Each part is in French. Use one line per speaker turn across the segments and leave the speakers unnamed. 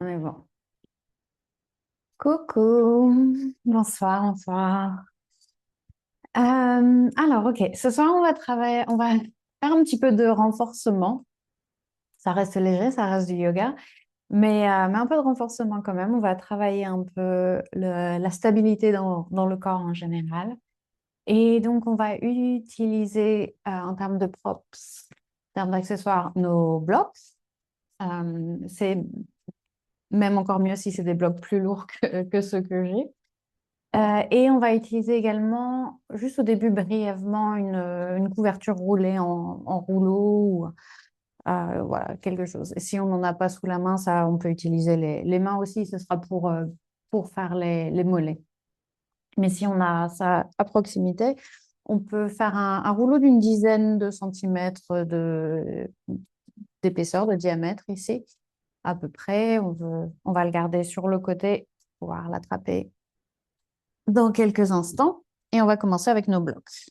On est bon. Coucou, bonsoir, bonsoir. Alors, ok, ce soir, on va travailler, on va faire un petit peu de renforcement. Ça reste léger, ça reste du yoga, mais un peu de renforcement quand même. On va travailler un peu la stabilité dans le corps en général. Et donc, on va utiliser en termes de props, en termes d'accessoires, nos blocks. C'est même encore mieux si c'est des blocs plus lourds que ceux que j'ai. Et on va utiliser également, juste au début brièvement, une couverture roulée en rouleau ou voilà, quelque chose. Et si on n'en a pas sous la main, ça, on peut utiliser les mains aussi, ce sera pour faire les mollets. Mais si on a ça à proximité, on peut faire un rouleau d'une dizaine de centimètres d'épaisseur, de diamètre ici, à peu près. On va le garder sur le côté pour pouvoir l'attraper dans quelques instants. Et on va commencer avec nos blocs.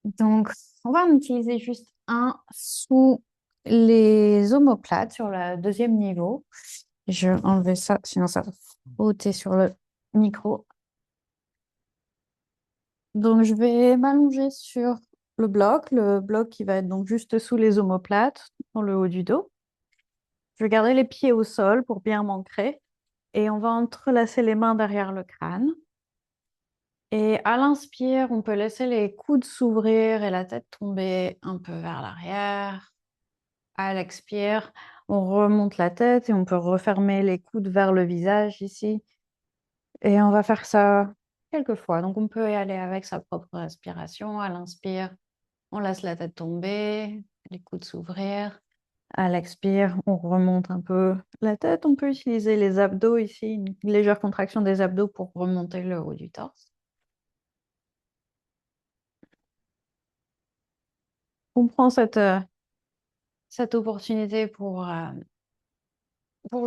Donc, on va en utiliser juste un sous les omoplates sur le deuxième niveau. Je vais enlever ça, sinon ça va frotter sur le micro. Donc, je vais m'allonger sur le bloc qui va être donc juste sous les omoplates, dans le haut du dos. Je vais garder les pieds au sol pour bien m'ancrer et on va entrelacer les mains derrière le crâne. Et à l'inspire, on peut laisser les coudes s'ouvrir et la tête tomber un peu vers l'arrière. À l'expire, on remonte la tête et on peut refermer les coudes vers le visage ici. Et on va faire ça quelques fois. Donc on peut y aller avec sa propre respiration. À l'inspire, on laisse la tête tomber, les coudes s'ouvrir. À l'expire, on remonte un peu la tête. On peut utiliser les abdos ici, une légère contraction des abdos pour remonter le haut du torse. On prend cette opportunité pour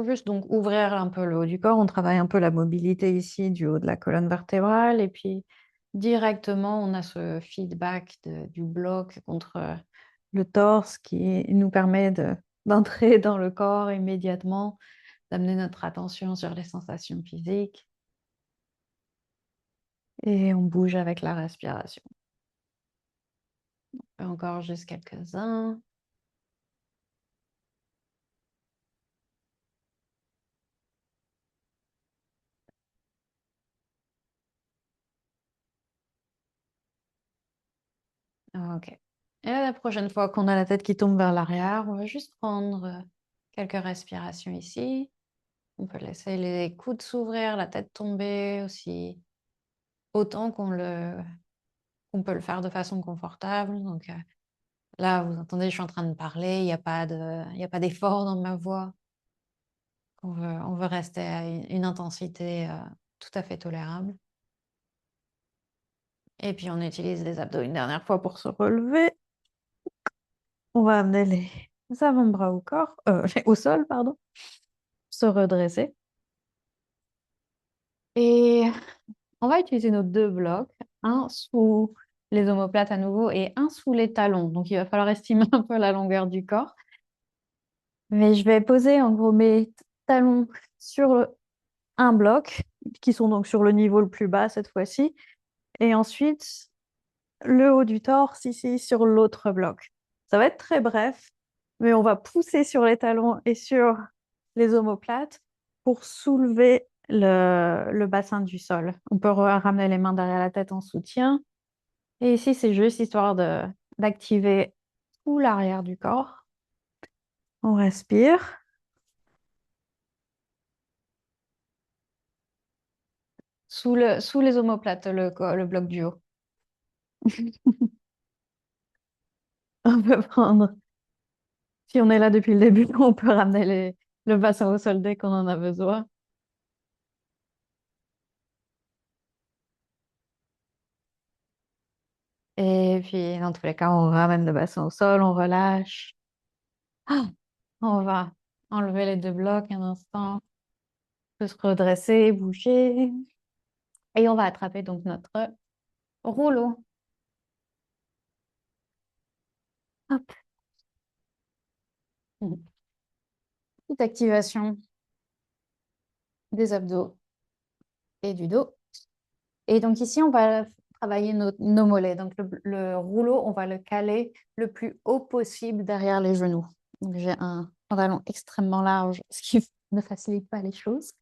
juste donc ouvrir un peu le haut du corps. On travaille un peu la mobilité ici du haut de la colonne vertébrale et puis directement on a ce feedback du bloc contre le torse qui nous permet d'entrer dans le corps immédiatement, d'amener notre attention sur les sensations physiques et on bouge avec la respiration. Encore juste quelques-uns. Ok. Et là, la prochaine fois qu'on a la tête qui tombe vers l'arrière, on va juste prendre quelques respirations ici. On peut laisser les coudes s'ouvrir, la tête tomber aussi, autant qu'on peut le faire de façon confortable. Donc là, vous entendez, je suis en train de parler, il y a pas d'effort dans ma voix. On veut rester à une intensité tout à fait tolérable. Et puis on utilise les abdos une dernière fois pour se relever. On va amener les avant-bras au sol, pardon, se redresser. Et on va utiliser nos deux blocs, un sous les omoplates à nouveau et un sous les talons. Donc il va falloir estimer un peu la longueur du corps. Mais je vais poser en gros mes talons sur un bloc, qui sont donc sur le niveau le plus bas cette fois-ci, et ensuite le haut du torse ici sur l'autre bloc. Ça va être très bref, mais on va pousser sur les talons et sur les omoplates pour soulever le bassin du sol. On peut ramener les mains derrière la tête en soutien. Et ici, c'est juste histoire d'activer tout l'arrière du corps. On respire. Sous les omoplates, le bloc du haut. On peut prendre, si on est là depuis le début, on peut ramener le bassin au sol dès qu'on en a besoin. Et puis, dans tous les cas, on ramène le bassin au sol, on relâche. Ah, on va enlever les deux blocs un instant, on peut se redresser, bouger. Et on va attraper donc notre rouleau. Hop. Mhm. Petite activation des abdos et du dos. Et donc ici, on va travailler nos mollets. Donc le rouleau, on va le caler le plus haut possible derrière les genoux. Donc j'ai un pantalon extrêmement large, ce qui ne facilite pas les choses,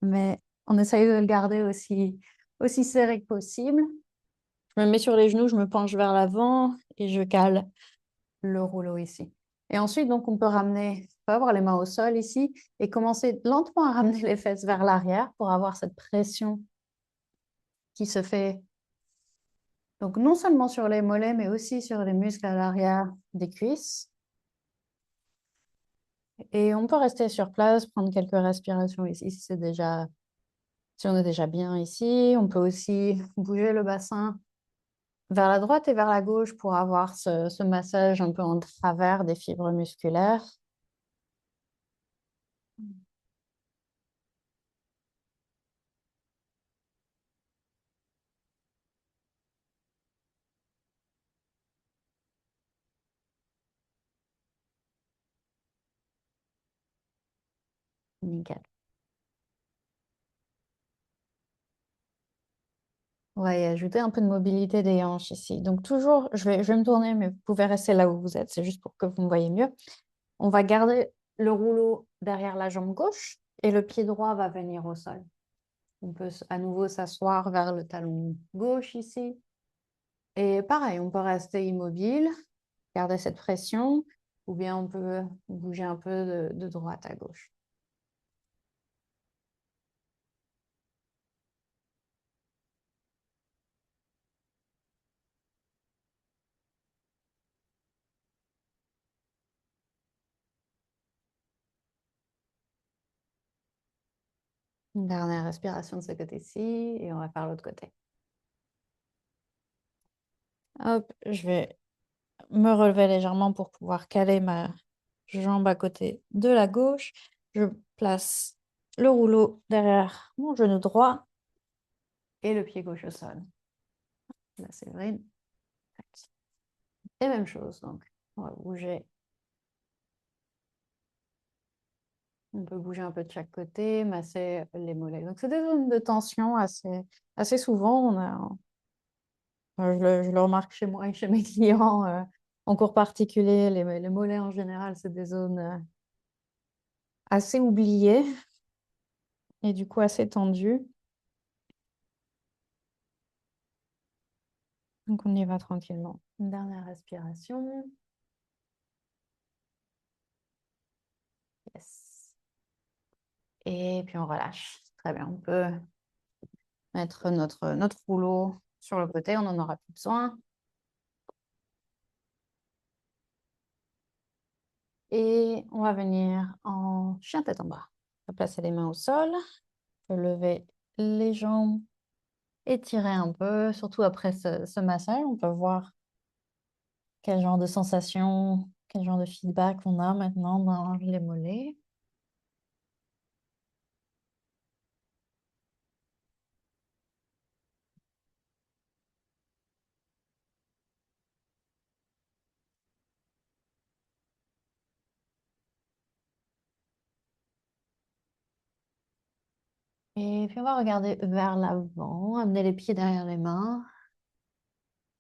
mais on essaye de le garder aussi serré que possible. Je me mets sur les genoux, je me penche vers l'avant et je cale le rouleau ici. Et ensuite, donc, on peut ramener, on peut avoir les mains au sol ici et commencer lentement à ramener les fesses vers l'arrière pour avoir cette pression qui se fait donc non seulement sur les mollets, mais aussi sur les muscles à l'arrière des cuisses. Et on peut rester sur place, prendre quelques respirations ici si on est déjà bien ici. On peut aussi bouger le bassin vers la droite et vers la gauche pour avoir ce massage un peu en travers des fibres musculaires. Nickel. On va y ajouter un peu de mobilité des hanches ici. Donc toujours, je vais me tourner, mais vous pouvez rester là où vous êtes. C'est juste pour que vous me voyez mieux. On va garder le rouleau derrière la jambe gauche et le pied droit va venir au sol. On peut à nouveau s'asseoir vers le talon gauche ici. Et pareil, on peut rester immobile, garder cette pression, ou bien on peut bouger un peu de droite à gauche. Une dernière respiration de ce côté-ci et on va faire l'autre côté. Hop, je vais me relever légèrement pour pouvoir caler ma jambe à côté de la gauche. Je place le rouleau derrière mon genou droit et le pied gauche au sol. Là, c'est vrai. Et même chose, donc on va bouger. On peut bouger un peu de chaque côté, masser les mollets. Donc, c'est des zones de tension assez souvent. Je le remarque chez moi et chez mes clients en cours particulier. Les mollets en général, c'est des zones assez oubliées et du coup assez tendues. Donc, on y va tranquillement. Une dernière respiration. Yes. Et puis, on relâche. Très bien. On peut mettre notre rouleau sur le côté. On n'en aura plus besoin. Et on va venir en chien tête en bas. On va placer les mains au sol. On peut lever les jambes, étirer un peu, surtout après ce massage. On peut voir quel genre de sensation, quel genre de feedback on a maintenant dans les mollets. Et puis on va regarder vers l'avant, amener les pieds derrière les mains.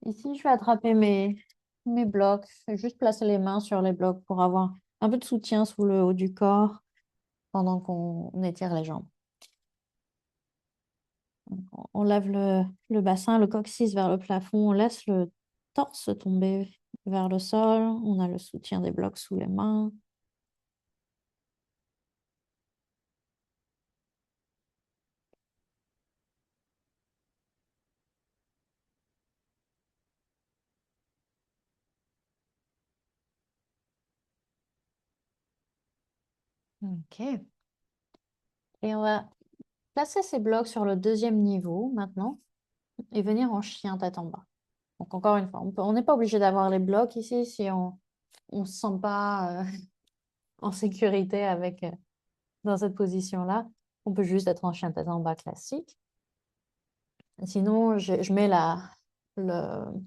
Ici, je vais attraper mes blocs, je vais juste placer les mains sur les blocs pour avoir un peu de soutien sous le haut du corps pendant qu'on étire les jambes. On lève le bassin, le coccyx vers le plafond, on laisse le torse tomber vers le sol, on a le soutien des blocs sous les mains. Ok. Et on va placer ces blocs sur le deuxième niveau maintenant et venir en chien tête en bas. Donc encore une fois, on n'est pas obligé d'avoir les blocs ici si on se sent pas en sécurité dans cette position-là. On peut juste être en chien tête en bas classique. Sinon, je mets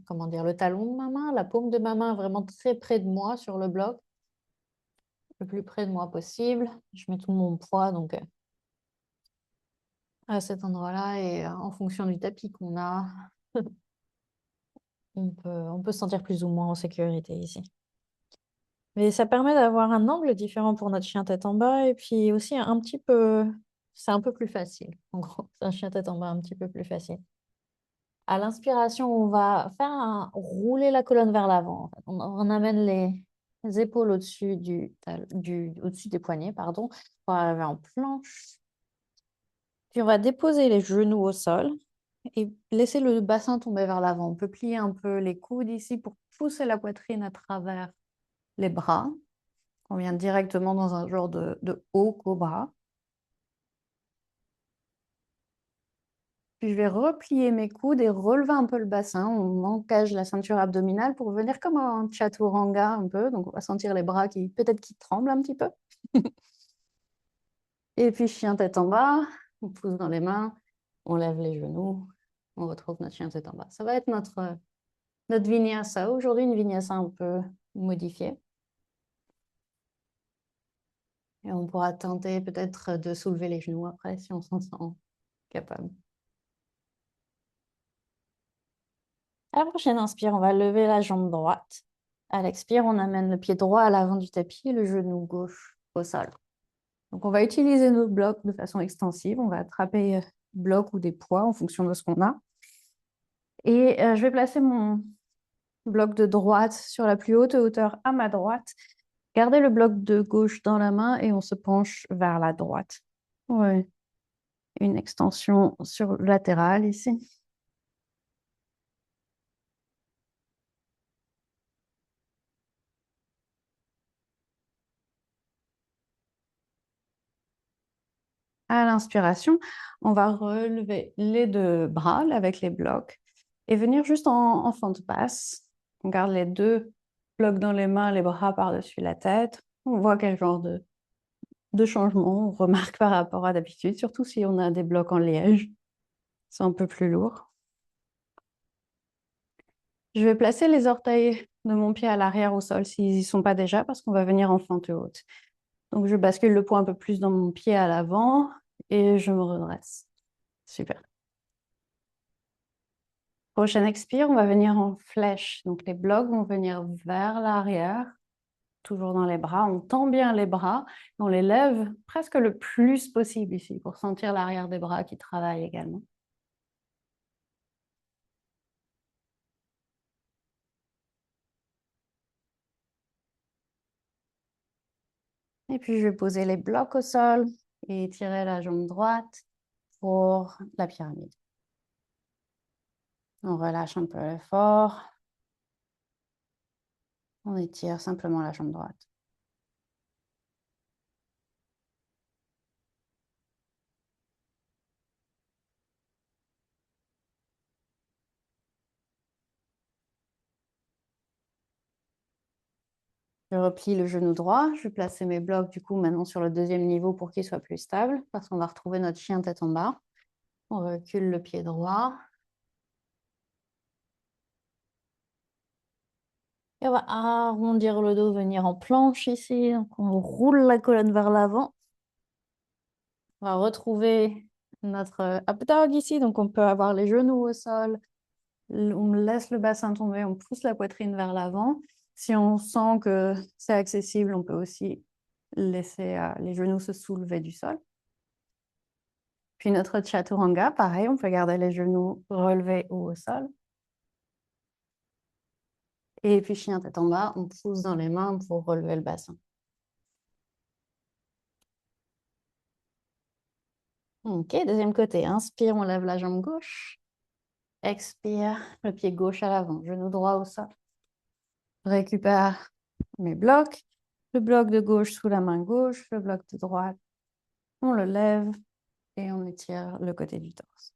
comment dire, le talon de ma main, la paume de ma main vraiment très près de moi sur le bloc. le plus près de moi possible. Je mets tout mon poids donc à cet endroit-là et en fonction du tapis qu'on a, on peut se sentir plus ou moins en sécurité ici. Mais ça permet d'avoir un angle différent pour notre chien tête en bas et puis aussi un petit peu, c'est un peu plus facile. En gros, c'est un chien tête en bas un petit peu plus facile. À l'inspiration, on va rouler la colonne vers l'avant. En fait. On amène les épaules au-dessus au-dessus des poignets, pardon, pour arriver en planche. Puis on va déposer les genoux au sol et laisser le bassin tomber vers l'avant. On peut plier un peu les coudes ici pour pousser la poitrine à travers les bras. On vient directement dans un genre de haut cobra. Puis je vais replier mes coudes et relever un peu le bassin. On engage la ceinture abdominale pour venir comme un chaturanga un peu. Donc on va sentir les bras qui peut-être qui tremblent un petit peu. Et puis chien tête en bas, on pousse dans les mains, on lève les genoux, on retrouve notre chien tête en bas. Ça va être notre vinyasa. Aujourd'hui, une vinyasa un peu modifiée. Et on pourra tenter peut-être de soulever les genoux après si on s'en sent capable. À la prochaine inspire, on va lever la jambe droite. À l'expire, on amène le pied droit à l'avant du tapis et le genou gauche au sol. Donc, on va utiliser nos blocs de façon extensive. On va attraper blocs ou des poids en fonction de ce qu'on a. Et je vais placer mon bloc de droite sur la plus haute hauteur à ma droite. Gardez le bloc de gauche dans la main et on se penche vers la droite. Ouais. Une extension sur latérale ici. À l'inspiration, on va relever les deux bras avec les blocs et venir juste en fente basse. On garde les deux blocs dans les mains, les bras par-dessus la tête. On voit quel genre de changement on remarque par rapport à d'habitude, surtout si on a des blocs en liège. C'est un peu plus lourd. Je vais placer les orteils de mon pied à l'arrière au sol s'ils n'y sont pas déjà parce qu'on va venir en fente haute. Donc je bascule le poids un peu plus dans mon pied à l'avant et je me redresse. Super. Prochaine expire, on va venir en flèche. Donc les blocs vont venir vers l'arrière, toujours dans les bras. On tend bien les bras, on les lève presque le plus possible ici pour sentir l'arrière des bras qui travaille également. Et puis je vais poser les blocs au sol et tirer la jambe droite pour la pyramide. On relâche un peu l'effort. On étire simplement la jambe droite. Je replie le genou droit. Je vais placer mes blocs du coup maintenant sur le deuxième niveau pour qu'ils soient plus stables parce qu'on va retrouver notre chien tête en bas. On recule le pied droit. Et on va arrondir le dos, venir en planche ici. Donc on roule la colonne vers l'avant. On va retrouver notre up dog ici. Donc on peut avoir les genoux au sol. On laisse le bassin tomber, on pousse la poitrine vers l'avant. Si on sent que c'est accessible, on peut aussi laisser les genoux se soulever du sol. Puis notre chaturanga, pareil, on peut garder les genoux relevés ou au sol. Et puis chien tête en bas, on pousse dans les mains pour relever le bassin. Ok, deuxième côté. Inspire, on lève la jambe gauche. Expire, le pied gauche à l'avant, genou droit au sol. Récupère mes blocs. Le bloc de gauche sous la main gauche, le bloc de droite. On le lève et on étire le côté du torse.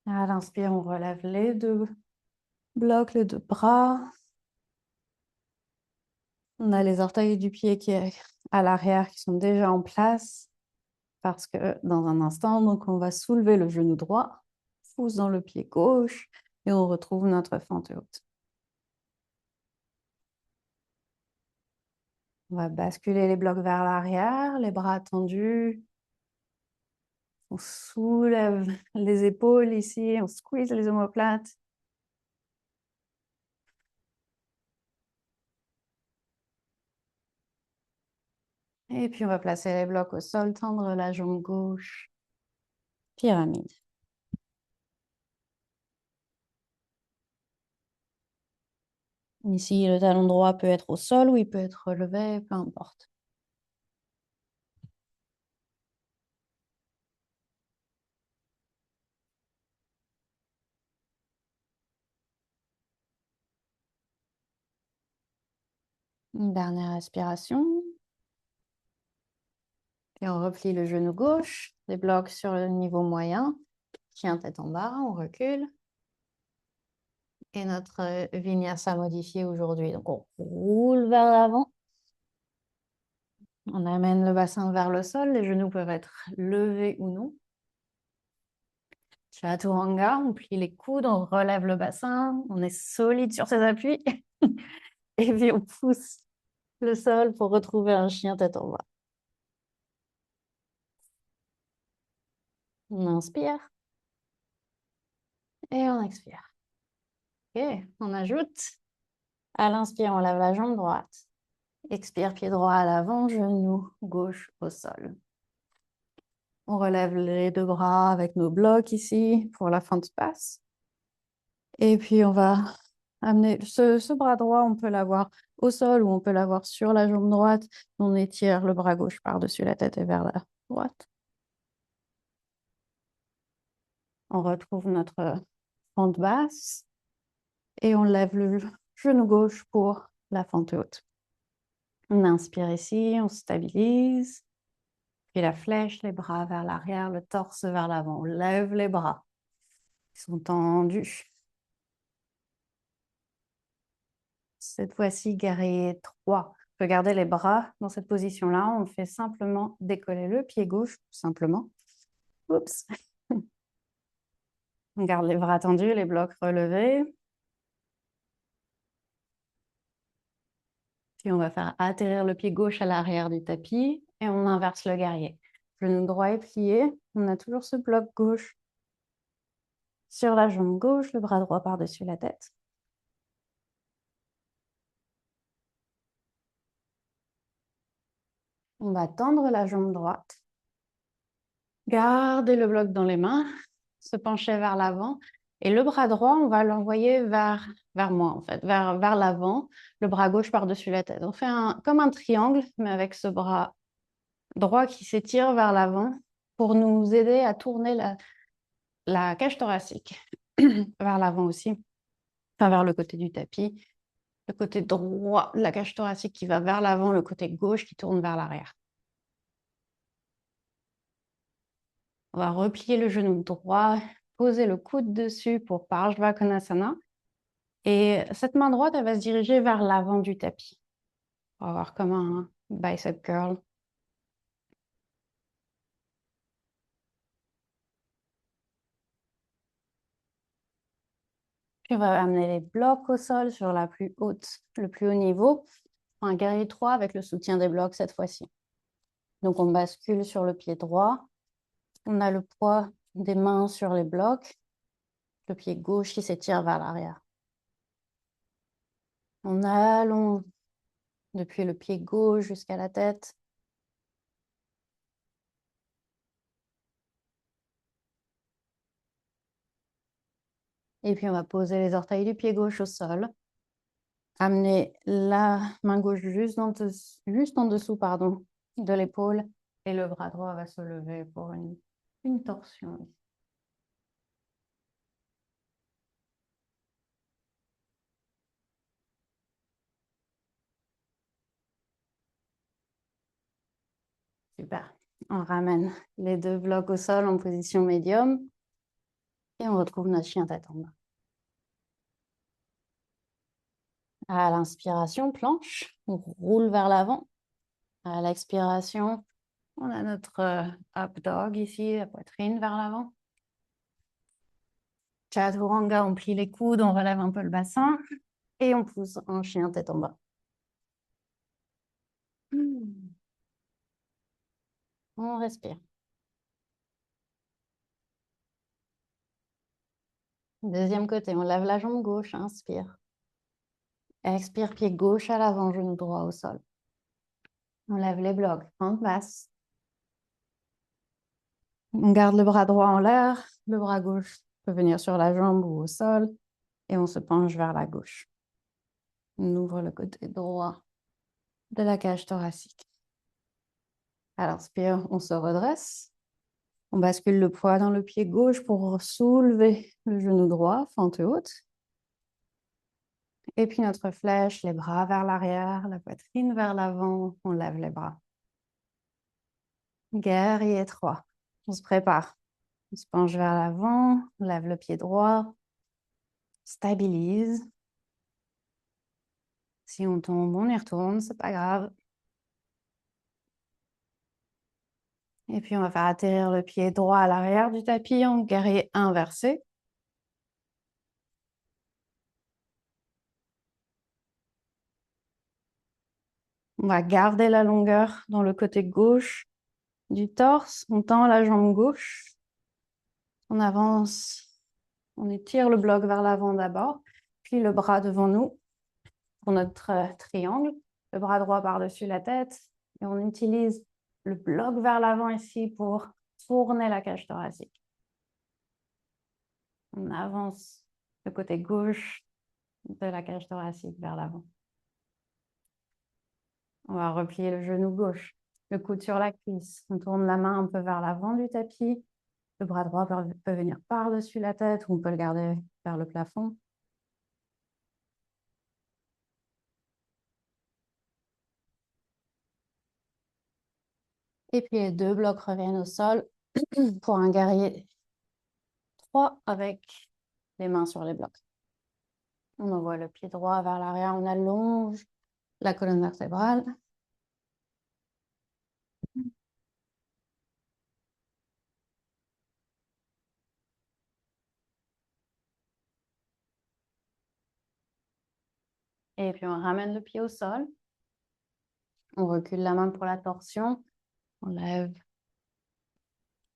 À l'inspire, on relève les deux blocs, les deux bras. On a les orteils du pied qui est à l'arrière qui sont déjà en place. parce que dans un instant, donc on va soulever le genou droit, pouce dans le pied gauche et on retrouve notre fente haute. On va basculer les blocs vers l'arrière, les bras tendus. On soulève les épaules ici, on squeeze les omoplates. Et puis on va placer les blocs au sol, tendre la jambe gauche. Pyramide. Ici, le talon droit peut être au sol ou il peut être relevé, peu importe. Une dernière respiration. Puis on replie le genou gauche, les blocs sur le niveau moyen. Chien tête en bas, on recule. Et notre vinyasa modifié aujourd'hui. Donc on roule vers l'avant. On amène le bassin vers le sol. Les genoux peuvent être levés ou non. Chaturanga, on plie les coudes, on relève le bassin. On est solide sur ses appuis. Et puis on pousse le sol pour retrouver un chien tête en bas. On inspire et on expire. Ok, on ajoute. À l'inspire, on lève la jambe droite. Expire, pied droit à l'avant, genou gauche au sol. On relève les deux bras avec nos blocs ici pour la fente basse. Et puis on va amener ce bras droit, on peut l'avoir au sol ou on peut l'avoir sur la jambe droite. On étire le bras gauche par-dessus la tête et vers la droite. On retrouve notre fente basse et on lève le genou gauche pour la fente haute. On inspire ici, on stabilise. Puis la flèche, les bras vers l'arrière, le torse vers l'avant. On lève les bras. Ils sont tendus. Cette fois-ci, guerrier 3. On peut garder les bras dans cette position-là. On fait simplement décoller le pied gauche, tout simplement. Oups. On garde les bras tendus, les blocs relevés. Puis on va faire atterrir le pied gauche à l'arrière du tapis et on inverse le guerrier. Genou droit est plié. On a toujours ce bloc gauche sur la jambe gauche, le bras droit par-dessus la tête. On va tendre la jambe droite. Gardez le bloc dans les mains, se pencher vers l'avant. Et le bras droit, on va l'envoyer vers moi, en fait, vers l'avant, le bras gauche par-dessus la tête. On fait comme un triangle, mais avec ce bras droit qui s'étire vers l'avant pour nous aider à tourner la cage thoracique vers l'avant aussi, enfin vers le côté du tapis. Le côté droit de la cage thoracique qui va vers l'avant, le côté gauche qui tourne vers l'arrière. On va replier le genou droit, poser le coude dessus pour Parshva Konasana. Et cette main droite, elle va se diriger vers l'avant du tapis. On va avoir comme un bicep curl. Puis on va amener les blocs au sol sur le plus haut niveau. Un guerrier 3 avec le soutien des blocs cette fois-ci. Donc on bascule sur le pied droit. On a le poids des mains sur les blocs. Le pied gauche qui s'étire vers l'arrière. On allonge depuis le pied gauche jusqu'à la tête. Et puis on va poser les orteils du pied gauche au sol. Amener la main gauche juste en dessous pardon, de l'épaule et le bras droit va se lever pour une torsion. Super. On ramène les deux blocs au sol en position médium et on retrouve notre chien tête en bas. À l'inspiration, planche, on roule vers l'avant. À l'expiration, On a notre up dog ici, la poitrine vers l'avant. Chaturanga, on plie les coudes, on relève un peu le bassin et on pousse en chien tête en bas. On respire. Deuxième côté, on lève la jambe gauche, inspire. Expire, pied gauche à l'avant, genou droit au sol. On lève les blocs, fente basse. On garde le bras droit en l'air, le bras gauche peut venir sur la jambe ou au sol et on se penche vers la gauche. On ouvre le côté droit de la cage thoracique. À l'inspire, on se redresse. On bascule le poids dans le pied gauche pour soulever le genou droit, fente haute. Et puis notre flèche, les bras vers l'arrière, la poitrine vers l'avant, on lève les bras. Guerrier 3. On se prépare. On se penche vers l'avant, on lève le pied droit, stabilise. Si on tombe, on y retourne, c'est pas grave. Et puis on va faire atterrir le pied droit à l'arrière du tapis en guerrier inversé. On va garder la longueur dans le côté gauche du torse. On tend la jambe gauche. On avance. On étire le bloc vers l'avant d'abord, puis le bras devant nous pour notre triangle. Le bras droit par-dessus la tête. Et on utilise le bloc vers l'avant ici pour tourner la cage thoracique. On avance le côté gauche de la cage thoracique vers l'avant. On va replier le genou gauche, le coude sur la cuisse. On tourne la main un peu vers l'avant du tapis. Le bras droit peut venir par-dessus la tête ou on peut le garder vers le plafond. Et puis les deux blocs reviennent au sol pour un guerrier 3 avec les mains sur les blocs. On envoie le pied droit vers l'arrière, on allonge la colonne vertébrale. Et puis on ramène le pied au sol. On recule la main pour la torsion. On lève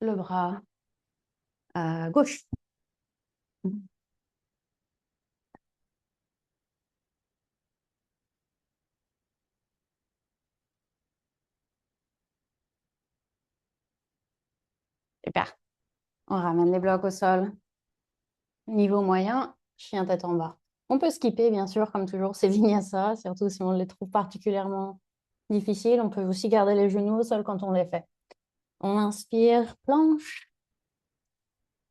le bras à gauche. Super. On ramène les blocs au sol. Niveau moyen, chien tête en bas. On peut skipper, bien sûr, comme toujours, ces vinyasa, surtout si on les trouve particulièrement difficiles. On peut aussi garder les genoux au sol quand on les fait. On inspire, planche.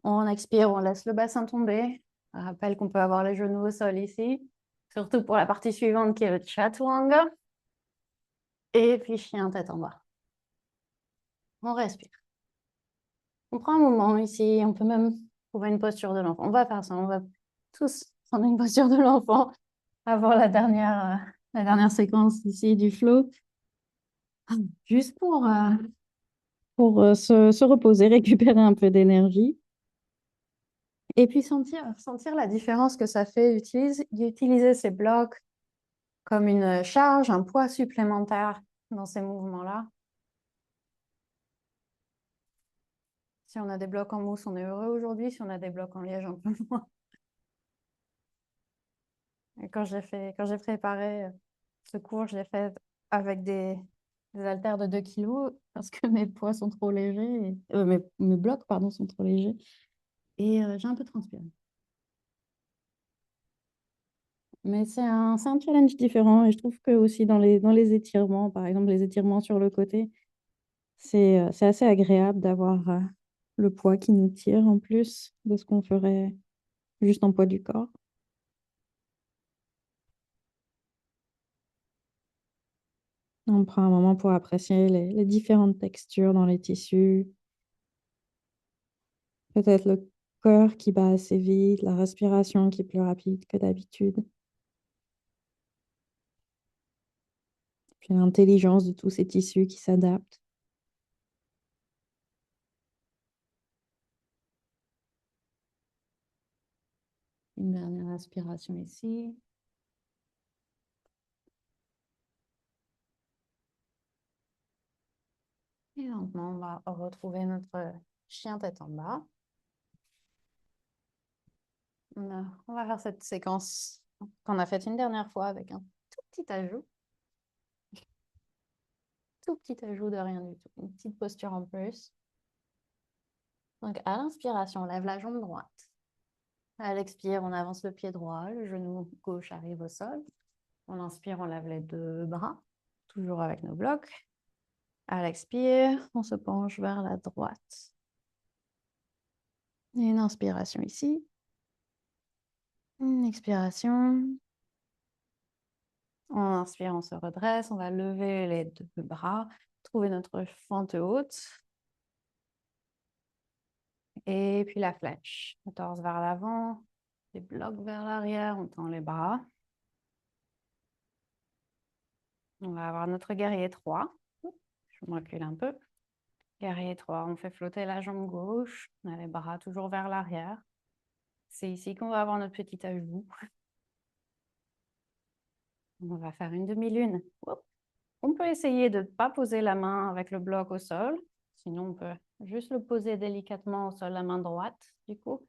On expire, on laisse le bassin tomber. Je rappelle qu'on peut avoir les genoux au sol ici, surtout pour la partie suivante qui est le chaturanga. Et puis chien tête en bas. On respire. On prend un moment ici, on peut même trouver une posture de l'enfant. On va faire ça, on va tous prendre une posture de l'enfant avant la dernière séquence ici du flow. Juste pour se reposer, récupérer un peu d'énergie. Et puis sentir la différence que ça fait d'utiliser ces blocs comme une charge, un poids supplémentaire dans ces mouvements-là. Si on a des blocs en mousse, on est heureux aujourd'hui. Si on a des blocs en liège, un peu moins. Et quand j'ai préparé ce cours, je l'ai fait avec des haltères de 2 kilos parce que mes poids sont trop légers, mes blocs, pardon, sont trop légers. Et j'ai un peu transpiré. Mais c'est un challenge différent et je trouve que aussi dans les étirements, par exemple les étirements sur le côté, c'est assez agréable d'avoir le poids qui nous tire en plus de ce qu'on ferait juste en poids du corps. On prend un moment pour apprécier les différentes textures dans les tissus. Peut-être le cœur qui bat assez vite, la respiration qui est plus rapide que d'habitude. Puis l'intelligence de tous ces tissus qui s'adaptent. Une dernière inspiration ici. Et lentement, on va retrouver notre chien tête en bas. On va faire cette séquence qu'on a faite une dernière fois avec un tout petit ajout de rien du tout, une petite posture en plus. Donc à l'inspiration, on lève la jambe droite. À l'expire, on avance le pied droit, le genou gauche arrive au sol. On inspire, on lève les deux bras, toujours avec nos blocs. À l'expire, on se penche vers la droite. Et une inspiration ici. Une expiration. On inspire, on se redresse, on va lever les deux bras, trouver notre fente haute. Et puis la flèche. Le torse vers l'avant, les blocs vers l'arrière, on tend les bras. On va avoir notre guerrier 3. Je me recule un peu. Guerrier 3, on fait flotter la jambe gauche. On a les bras toujours vers l'arrière. C'est ici qu'on va avoir notre petit ajout. On va faire une demi-lune. On peut essayer de ne pas poser la main avec le bloc au sol. Sinon, on peut juste le poser délicatement au sol, la main droite, du coup.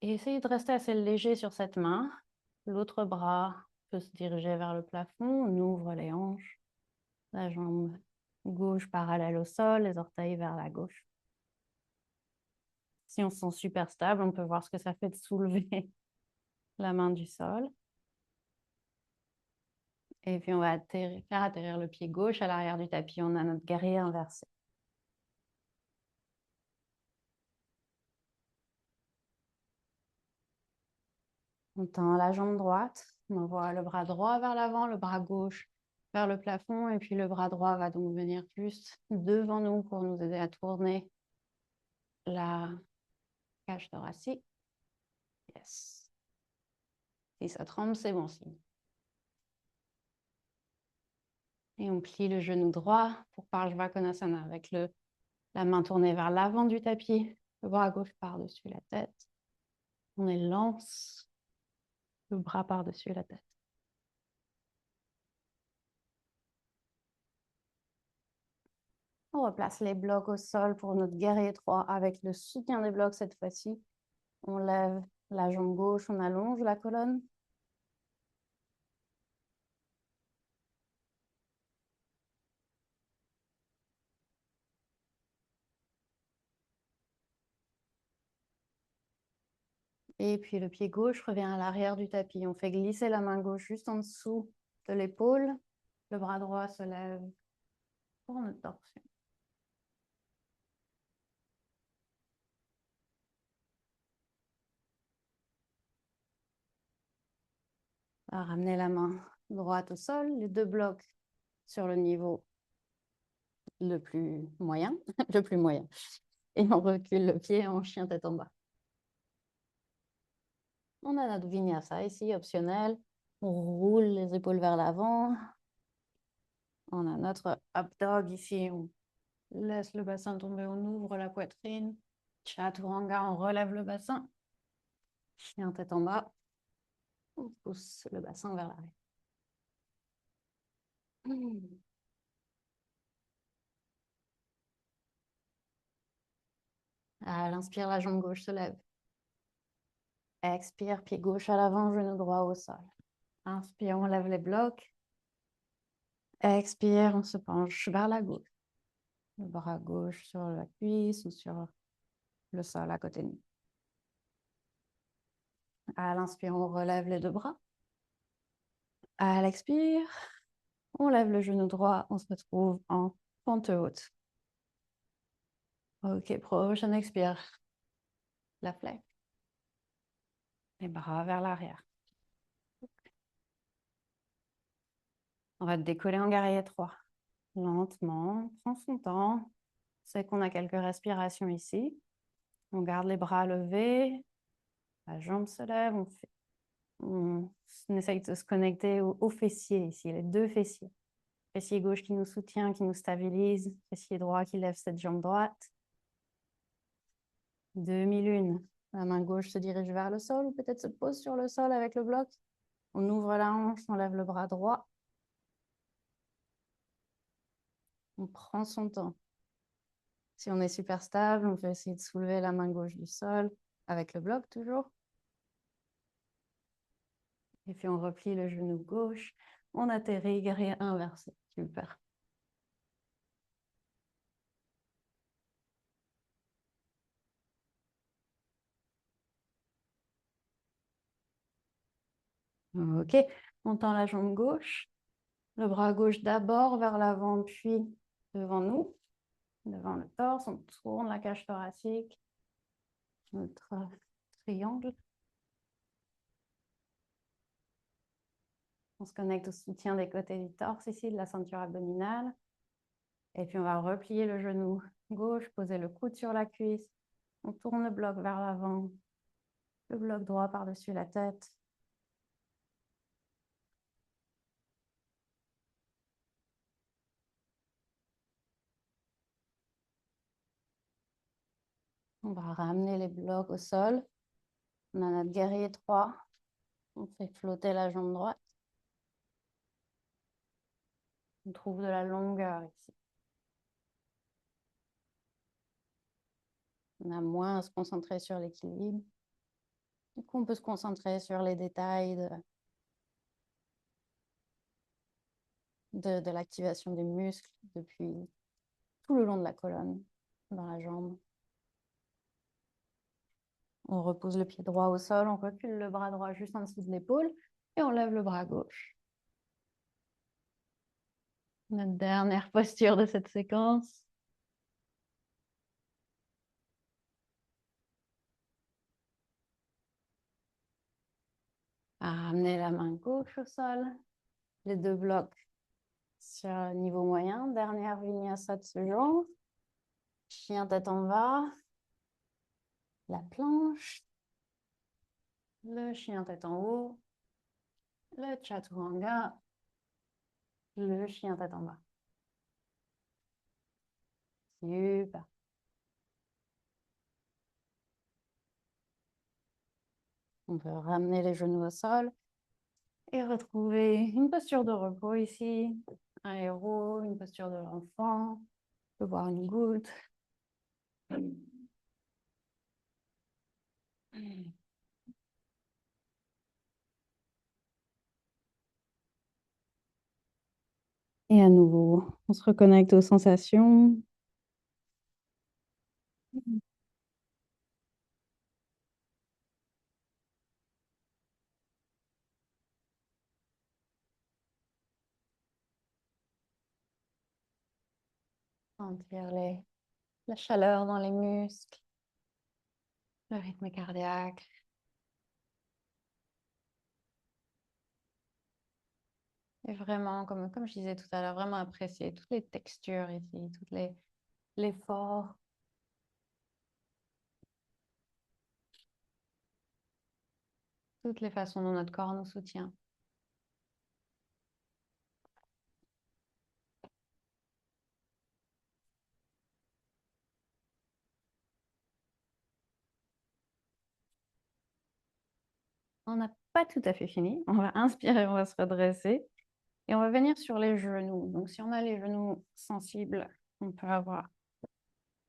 Et essayer de rester assez léger sur cette main. L'autre bras peut se diriger vers le plafond. On ouvre les hanches. La jambe gauche parallèle au sol, les orteils vers la gauche. Si on se sent super stable, on peut voir ce que ça fait de soulever la main du sol. Et puis, on va faire atterrir le pied gauche à l'arrière du tapis. On a notre guerrier inversé. On tend la jambe droite. On envoie le bras droit vers l'avant, le bras gauche vers le plafond. Et puis, le bras droit va donc venir plus devant nous pour nous aider à tourner la cage thoracique. Yes. Si ça tremble, c'est bon signe. Et on plie le genou droit pour Parshva Konasana avec la main tournée vers l'avant du tapis, le bras gauche par-dessus la tête. On élance le bras par-dessus la tête. On replace les blocs au sol pour notre guerrier 3 avec le soutien des blocs cette fois-ci. On lève la jambe gauche, on allonge la colonne. Et puis le pied gauche revient à l'arrière du tapis. On fait glisser la main gauche juste en dessous de l'épaule. Le bras droit se lève pour notre torsion. On va ramener la main droite au sol, les deux blocs sur le niveau le plus moyen, le plus moyen. Et on recule le pied en chien tête en bas. On a notre vinyasa ici, optionnel. On roule les épaules vers l'avant. On a notre up dog ici. On laisse le bassin tomber, on ouvre la poitrine. Chaturanga, on relève le bassin. Chien tête en bas. On pousse le bassin vers l'arrière. À l'inspire, la jambe gauche se lève. Expire, pied gauche à l'avant, genou droit au sol. Inspire, on lève les blocs. Expire, on se penche vers la gauche. Le bras gauche sur la cuisse ou sur le sol à côté de nous. À l'inspire, on relève les deux bras. À l'expire, on lève le genou droit, on se retrouve en pente haute. Ok, prochaine expire. La flèche. Les bras vers l'arrière. On va décoller en guerrier 3. Lentement, prends son temps. C'est qu'on a quelques respirations ici. On garde les bras levés. La jambe se lève. On essaye de se connecter aux fessiers ici, les deux fessiers. Fessier gauche qui nous soutient, qui nous stabilise. Fessier droit qui lève cette jambe droite. Demi-lune. La main gauche se dirige vers le sol ou peut-être se pose sur le sol avec le bloc. On ouvre la hanche, on lève le bras droit. On prend son temps. Si on est super stable, on peut essayer de soulever la main gauche du sol avec le bloc toujours. Et puis on replie le genou gauche. On atterrit, guerrier inversé. Super. Ok, on tend la jambe gauche. Le bras gauche d'abord vers l'avant, puis devant nous, devant le torse. On tourne la cage thoracique. Notre triangle. On se connecte au soutien des côtés du torse ici, de la ceinture abdominale. Et puis on va replier le genou gauche, poser le coude sur la cuisse. On tourne le bloc vers l'avant. Le bloc droit par-dessus la tête. On va ramener les blocs au sol. On a notre guerrier 3. On fait flotter la jambe droite. On trouve de la longueur ici. On a moins à se concentrer sur l'équilibre. Du coup, on peut se concentrer sur les détails de l'activation des muscles depuis tout le long de la colonne, dans la jambe. On repose le pied droit au sol, on recule le bras droit juste en dessous de l'épaule et on lève le bras gauche. Notre dernière posture de cette séquence. À ramener la main gauche au sol. Les deux blocs sur le niveau moyen. Dernière vinyasa de ce jour. Chien tête en bas. La planche. Le chien tête en haut. Le chaturanga. Le chien tête en bas. Super. On peut ramener les genoux au sol et retrouver une posture de repos ici. Un héros, une posture de l'enfant. On peut boire une goutte. Et à nouveau, on se reconnecte aux sensations. Sentir la chaleur dans les muscles, le rythme cardiaque. Et vraiment, comme je disais tout à l'heure, vraiment apprécier toutes les textures ici, l'effort. Toutes les façons dont notre corps nous soutient. On n'a pas tout à fait fini. On va inspirer, on va se redresser. Et on va venir sur les genoux. Donc, si on a les genoux sensibles, on peut avoir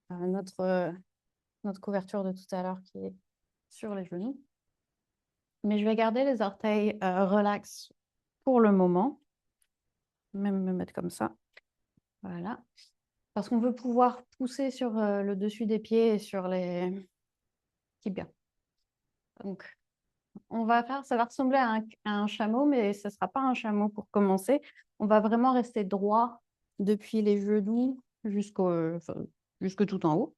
notre couverture de tout à l'heure qui est sur les genoux. Mais je vais garder les orteils relax pour le moment. Même me mettre comme ça. Voilà. Parce qu'on veut pouvoir pousser sur le dessus des pieds et sur les tibias. Donc, ça va ressembler à un chameau, mais ce ne sera pas un chameau pour commencer. On va vraiment rester droit depuis les genoux jusque tout en haut.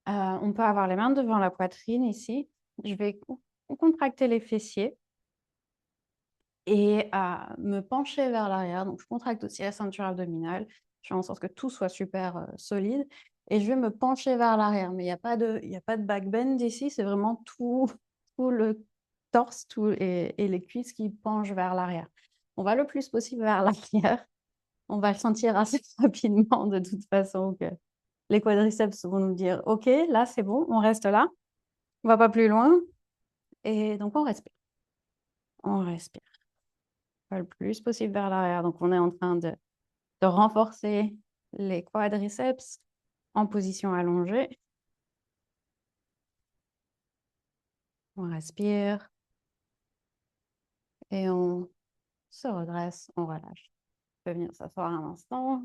On peut avoir les mains devant la poitrine ici. Je vais contracter les fessiers et me pencher vers l'arrière. Donc, je contracte aussi la ceinture abdominale. Je fais en sorte que tout soit super solide. Et je vais me pencher vers l'arrière. Mais il n'y a pas de back bend ici. C'est vraiment tout le torse et les cuisses qui penchent vers l'arrière. On va le plus possible vers l'arrière. On va le sentir assez rapidement de toute façon que les quadriceps vont nous dire « Ok, là, c'est bon, on reste là ». On va pas plus loin. Et donc, on respire. On respire. Pas le plus possible vers l'arrière. Donc, on est en train de renforcer les quadriceps en position allongée. On respire et on se redresse, on relâche. On peut venir s'asseoir un instant.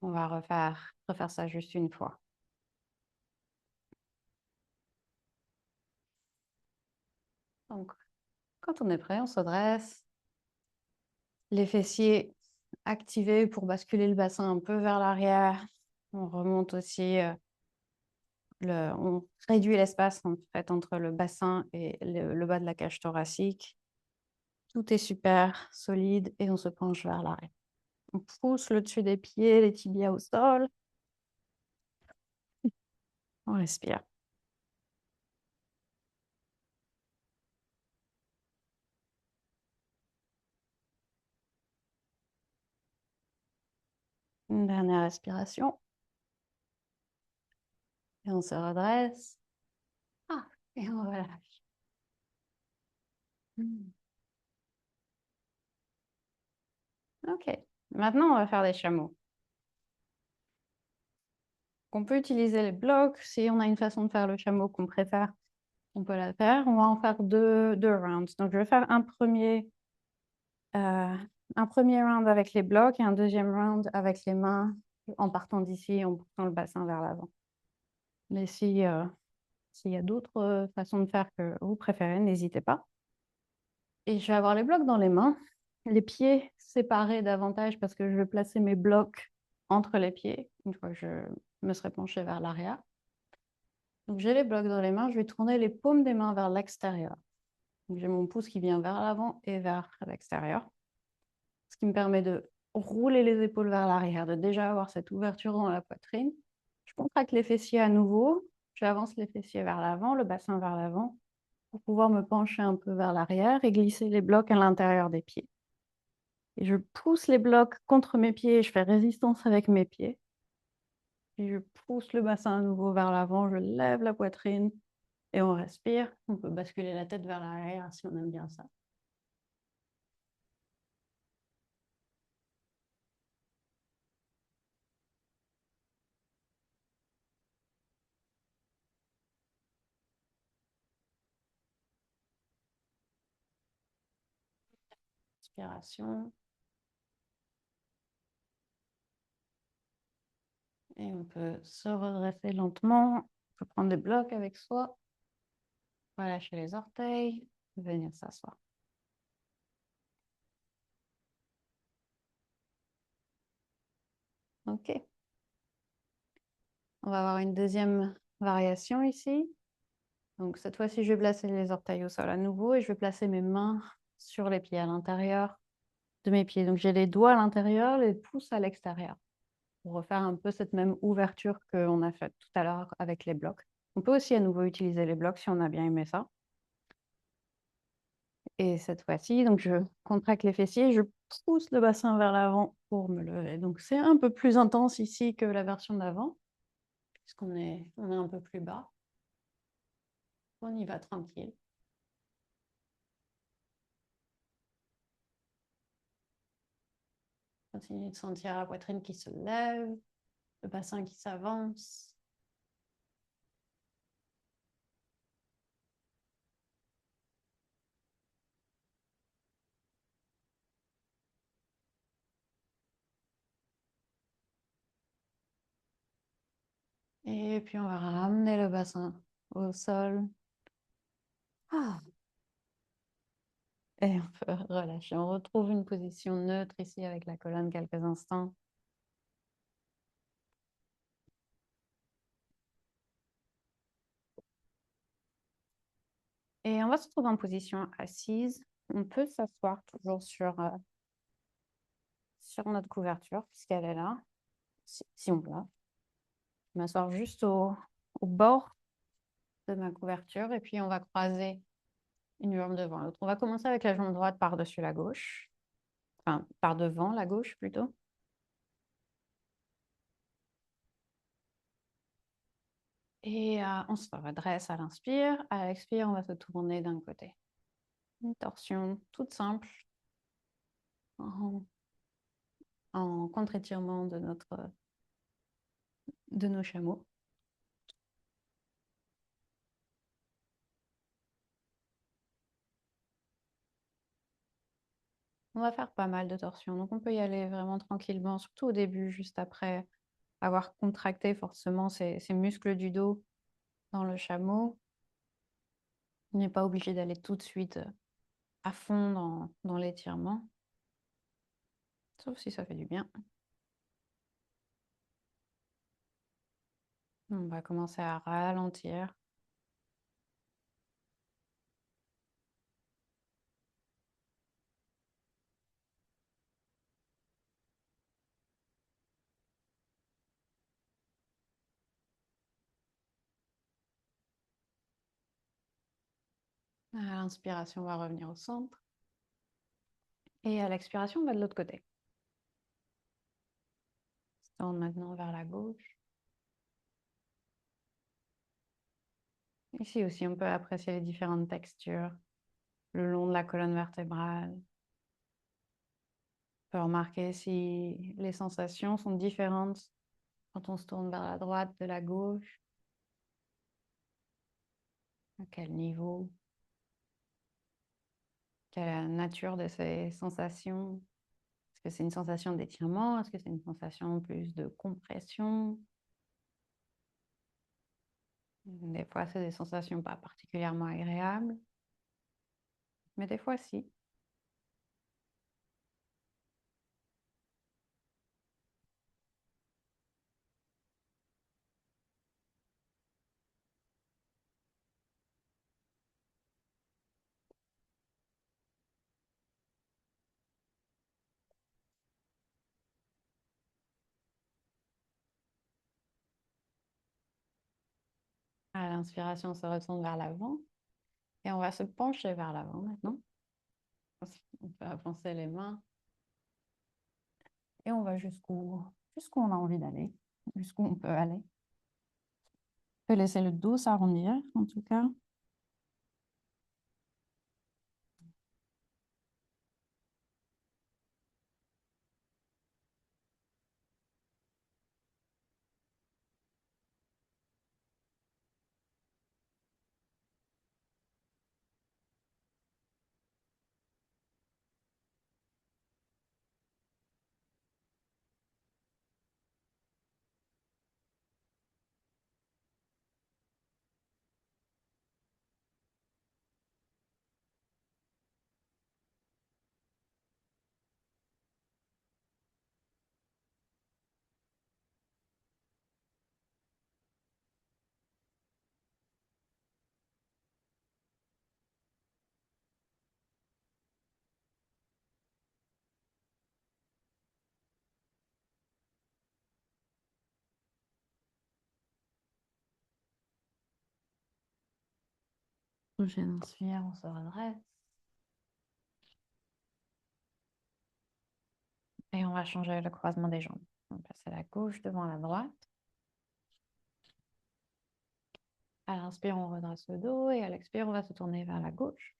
On va refaire ça juste une fois. Donc, quand on est prêt, on se redresse. Les fessiers activés pour basculer le bassin un peu vers l'arrière. On remonte aussi, on réduit l'espace en fait entre le bassin et le bas de la cage thoracique. Tout est super solide et on se penche vers l'arrière. On pousse le dessus des pieds, les tibias au sol. On respire. Une dernière respiration. Et on se redresse. Ah, et on relâche. Ok. Maintenant, on va faire des chameaux. On peut utiliser les blocs. Si on a une façon de faire le chameau qu'on préfère, on peut la faire. On va en faire deux rounds. Donc, je vais faire un premier round avec les blocs et un deuxième round avec les mains en partant d'ici, en poussant le bassin vers l'avant. Mais s'il y a d'autres façons de faire que vous préférez, n'hésitez pas. Et je vais avoir les blocs dans les mains, les pieds séparés davantage parce que je vais placer mes blocs entre les pieds une fois que je me serai penchée vers l'arrière. Donc j'ai les blocs dans les mains, je vais tourner les paumes des mains vers l'extérieur. Donc j'ai mon pouce qui vient vers l'avant et vers l'extérieur, ce qui me permet de rouler les épaules vers l'arrière, de déjà avoir cette ouverture dans la poitrine. Je contracte les fessiers à nouveau, j'avance les fessiers vers l'avant, le bassin vers l'avant, pour pouvoir me pencher un peu vers l'arrière et glisser les blocs à l'intérieur des pieds. Et je pousse les blocs contre mes pieds et je fais résistance avec mes pieds. Puis je pousse le bassin à nouveau vers l'avant, je lève la poitrine et on respire. On peut basculer la tête vers l'arrière si on aime bien ça. Inspiration. Et on peut se redresser lentement. On peut prendre des blocs avec soi. Relâcher les orteils. Venir s'asseoir. OK. On va avoir une deuxième variation ici. Donc cette fois-ci, je vais placer les orteils au sol à nouveau et je vais placer mes mains sur les pieds à l'intérieur de mes pieds. Donc j'ai les doigts à l'intérieur, les pouces à l'extérieur. Pour refaire un peu cette même ouverture qu'on a faite tout à l'heure avec les blocs. On peut aussi à nouveau utiliser les blocs si on a bien aimé ça. Et cette fois-ci, donc je contracte les fessiers, je pousse le bassin vers l'avant pour me lever. Donc c'est un peu plus intense ici que la version d'avant, puisqu'on est un peu plus bas. On y va tranquille. Continue de sentir la poitrine qui se lève, le bassin qui s'avance. Et puis on va ramener le bassin au sol. Ah. Et on peut relâcher. On retrouve une position neutre ici avec la colonne quelques instants. Et on va se retrouver en position assise. On peut s'asseoir toujours sur notre couverture puisqu'elle est là, si on peut. Je vais m'asseoir juste au bord de ma couverture et puis on va croiser une jambe devant l'autre. On va commencer avec la jambe droite par-dessus la gauche. Enfin, par devant la gauche plutôt. Et on se redresse à l'inspire. À l'expire, on va se tourner d'un côté. Une torsion toute simple en, en contre-étirement de nos chameaux. On va faire pas mal de torsions, donc on peut y aller vraiment tranquillement, surtout au début, juste après avoir contracté forcément ces muscles du dos dans le chameau. On n'est pas obligé d'aller tout de suite à fond dans l'étirement, sauf si ça fait du bien. On va commencer à ralentir. À l'inspiration, on va revenir au centre. Et à l'expiration, on va de l'autre côté. On se tourne maintenant vers la gauche. Ici aussi, on peut apprécier les différentes textures le long de la colonne vertébrale. On peut remarquer si les sensations sont différentes quand on se tourne vers la droite de la gauche. À quel niveau? Quelle est la nature de ces sensations? Est-ce que c'est une sensation d'étirement? Est-ce que c'est une sensation plus de compression? Des fois, c'est des sensations pas particulièrement agréables, mais des fois, si. À l'inspiration, on se retourne vers l'avant et on va se pencher vers l'avant maintenant. On peut avancer les mains et on va jusqu'où on a envie d'aller, jusqu'où on peut aller. On peut laisser le dos s'arrondir, en tout cas. Prochaine inspire, on se redresse. Et on va changer le croisement des jambes. On va passer la gauche devant la droite. À l'inspire, on redresse le dos et à l'expire, on va se tourner vers la gauche.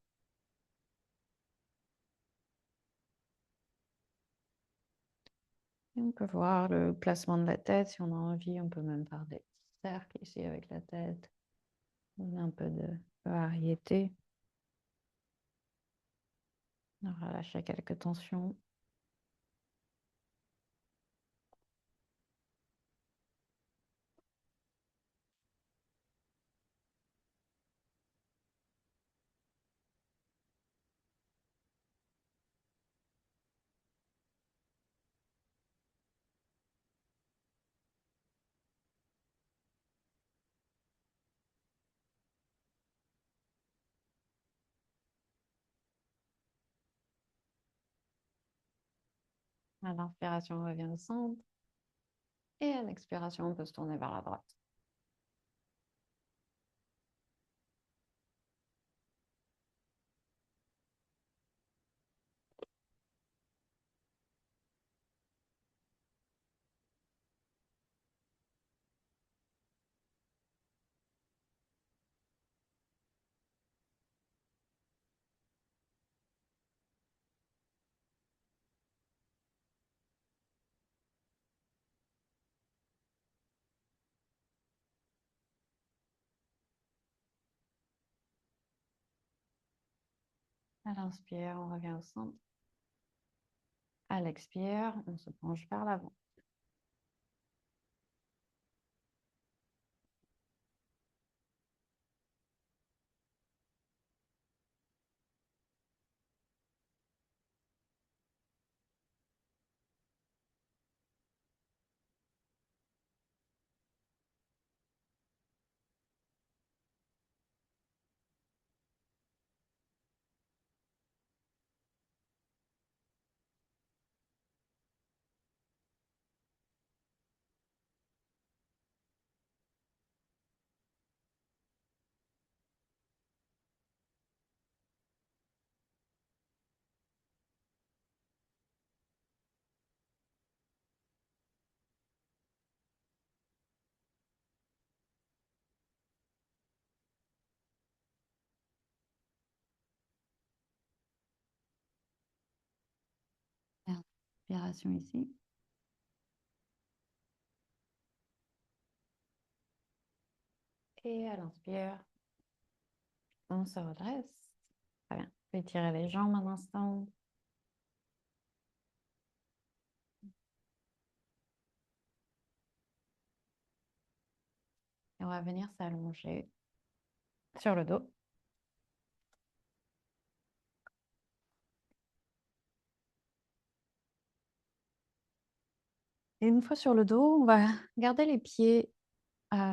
Et on peut voir le placement de la tête. Si on a envie, on peut même faire des petits cercles ici avec la tête. On a un peu de variété. On va relâcher quelques tensions. À l'inspiration, on revient au centre. Et à l'expiration, on peut se tourner vers la droite. À l'inspire, on revient au centre. À l'expire, on se penche vers l'avant. Inspiration ici. Et à l'inspire, on se redresse. Très bien. Vous pouvez étirer les jambes un instant. Et on va venir s'allonger sur le dos. Et une fois sur le dos, on va garder les pieds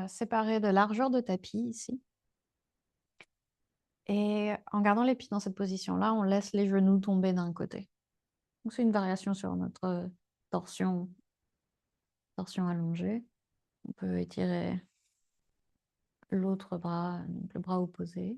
séparés de largeur de tapis ici. Et en gardant les pieds dans cette position-là, on laisse les genoux tomber d'un côté. Donc c'est une variation sur notre torsion, torsion allongée. On peut étirer l'autre bras, donc le bras opposé.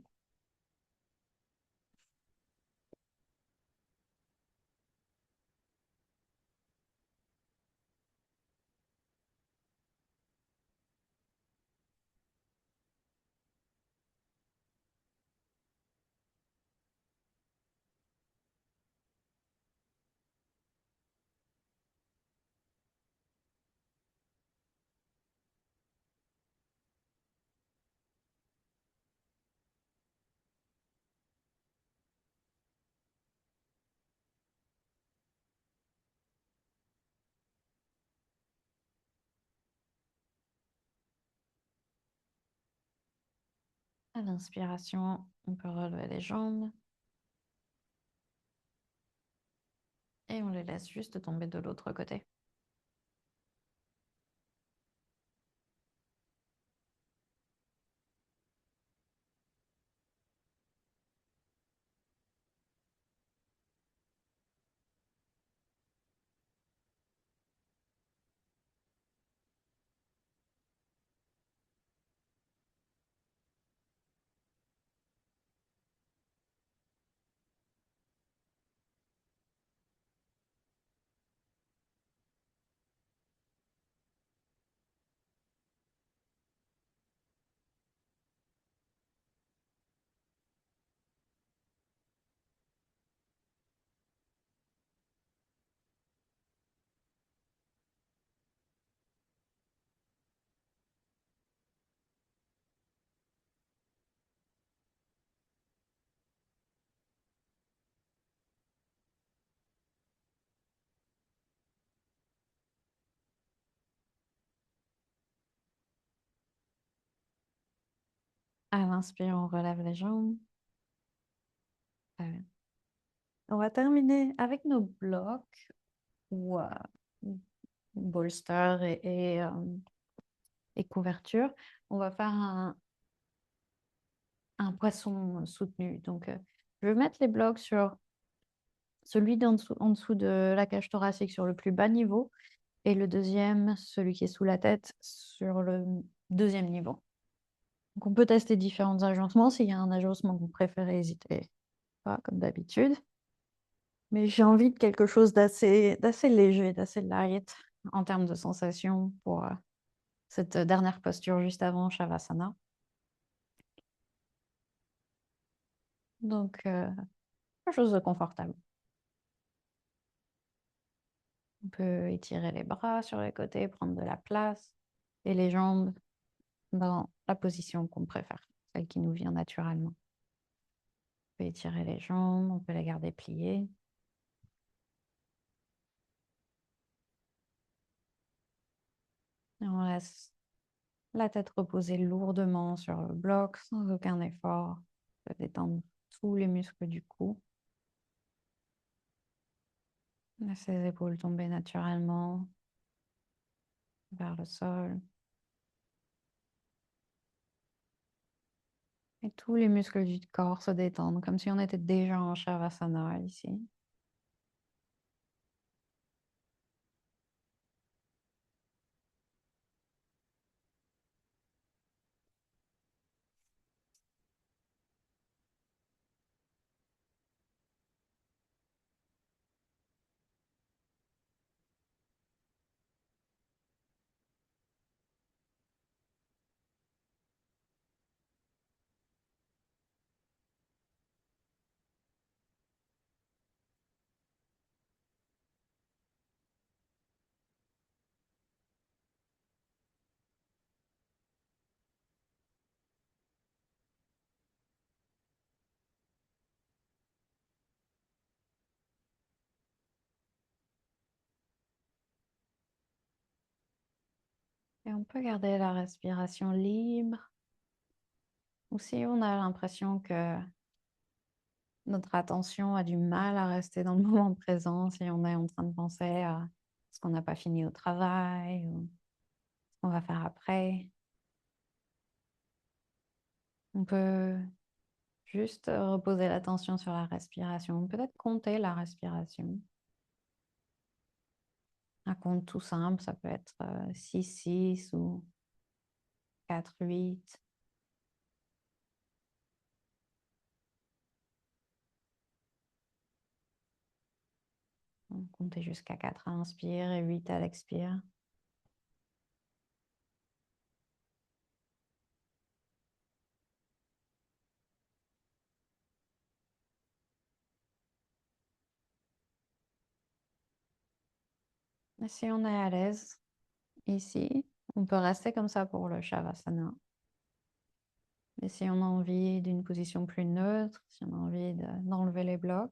À l'inspiration, on peut relever les jambes. Et on les laisse juste tomber de l'autre côté. À l'inspire, on relève les jambes. On va terminer avec nos blocs ou bolster et couverture. On va faire un poisson soutenu. Donc, je vais mettre les blocs sur celui en dessous de la cage thoracique sur le plus bas niveau et le deuxième, celui qui est sous la tête, sur le deuxième niveau. Donc, on peut tester différents agencements. S'il y a un agencement que vous préférez, n'hésitez pas, comme d'habitude. Mais j'ai envie de quelque chose d'assez léger, d'assez light en termes de sensation pour cette dernière posture juste avant Shavasana. Donc, quelque chose de confortable. On peut étirer les bras sur les côtés, prendre de la place et les jambes dans la position qu'on préfère, celle qui nous vient naturellement. peut étirer les jambes, on peut les garder pliées. Et on laisse la tête reposer lourdement sur le bloc sans aucun effort. On peut détendre tous les muscles du cou. Laisse les épaules tomber naturellement vers le sol. Et tous les muscles du corps se détendent comme si on était déjà en Shavasana ici. Et on peut garder la respiration libre. Ou si on a l'impression que notre attention a du mal à rester dans le moment présent, si on est en train de penser à ce qu'on n'a pas fini au travail ou ce qu'on va faire après, on peut juste reposer l'attention sur la respiration. Peut-être compter la respiration. Un compte tout simple, ça peut être 6-6 ou 4-8. Compter jusqu'à 4 à l'inspire et 8 à l'expire. Et si on est à l'aise ici, on peut rester comme ça pour le Shavasana. Et si on a envie d'une position plus neutre, si on a envie d'enlever les blocs,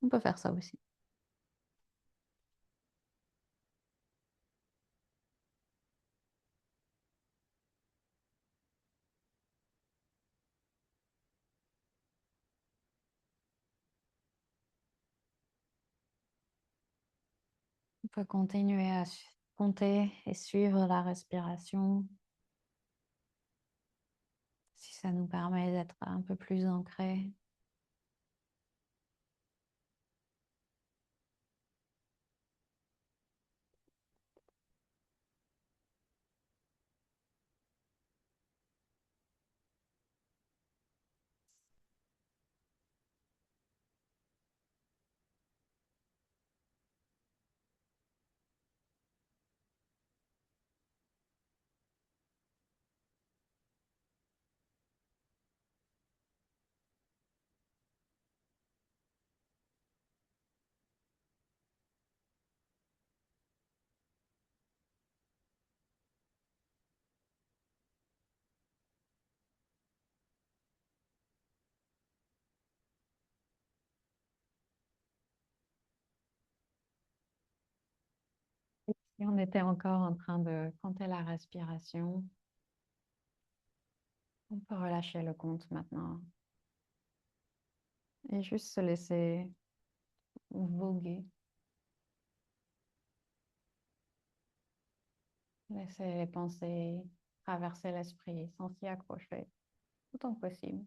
on peut faire ça aussi. On peut continuer à compter et suivre la respiration si ça nous permet d'être un peu plus ancrés. Si on était encore en train de compter la respiration, on peut relâcher le compte maintenant et juste se laisser voguer. Laisser les pensées traverser l'esprit sans s'y accrocher autant que possible.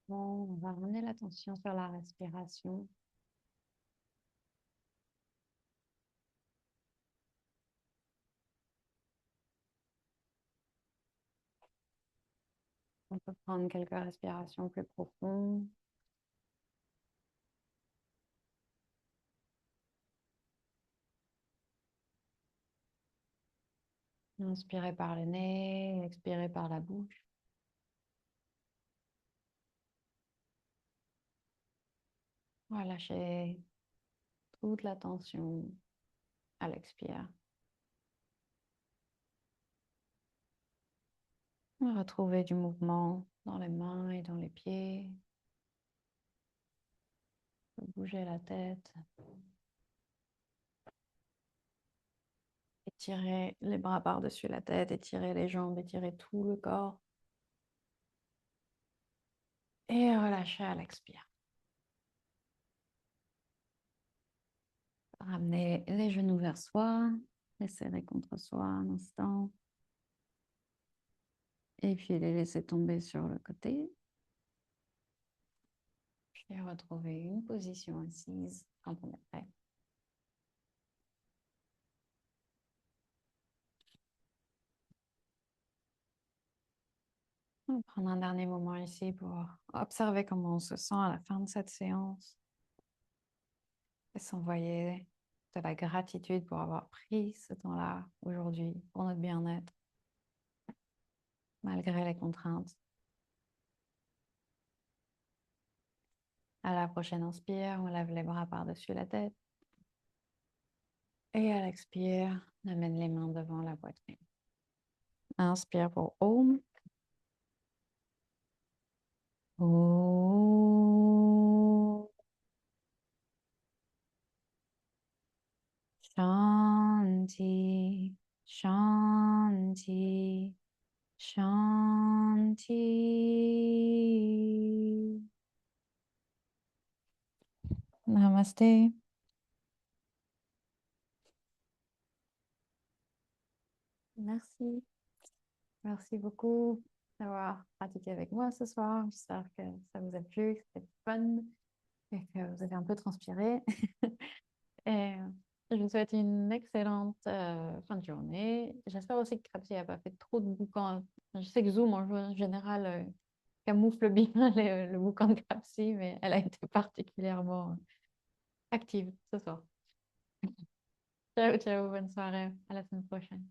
Bon, on va ramener l'attention sur la respiration. On peut prendre quelques respirations plus profondes. Inspirez par le nez, expirez par la bouche. Relâchez toute la tension à l'expire. Retrouvez du mouvement dans les mains et dans les pieds. Bougez la tête. Étirez les bras par-dessus la tête, étirez les jambes, étirez tout le corps. Et relâchez à l'expire. Ramenez les genoux vers soi, les serrer contre soi un instant. Et puis les laisser tomber sur le côté. Puis retrouver une position assise quand on est prêt. On va prendre un dernier moment ici pour observer comment on se sent à la fin de cette séance et s'envoyer de la gratitude pour avoir pris ce temps-là aujourd'hui pour notre bien-être, malgré les contraintes. À la prochaine inspire, on lève les bras par-dessus la tête. Et à l'expire, on amène les mains devant la poitrine. Inspire pour Om. Om. Shanti, Shanti, Shanti. Namaste. Merci. Merci beaucoup d'avoir pratiqué avec moi ce soir. J'espère que ça vous a plu, que c'était fun et que vous avez un peu transpiré. Et je vous souhaite une excellente fin de journée. J'espère aussi que Crapsy n'a pas fait trop de boucan. Je sais que Zoom, en général, camoufle bien le boucan de Crapsy, mais elle a été particulièrement active ce soir. Ciao, ciao, bonne soirée. À la semaine prochaine.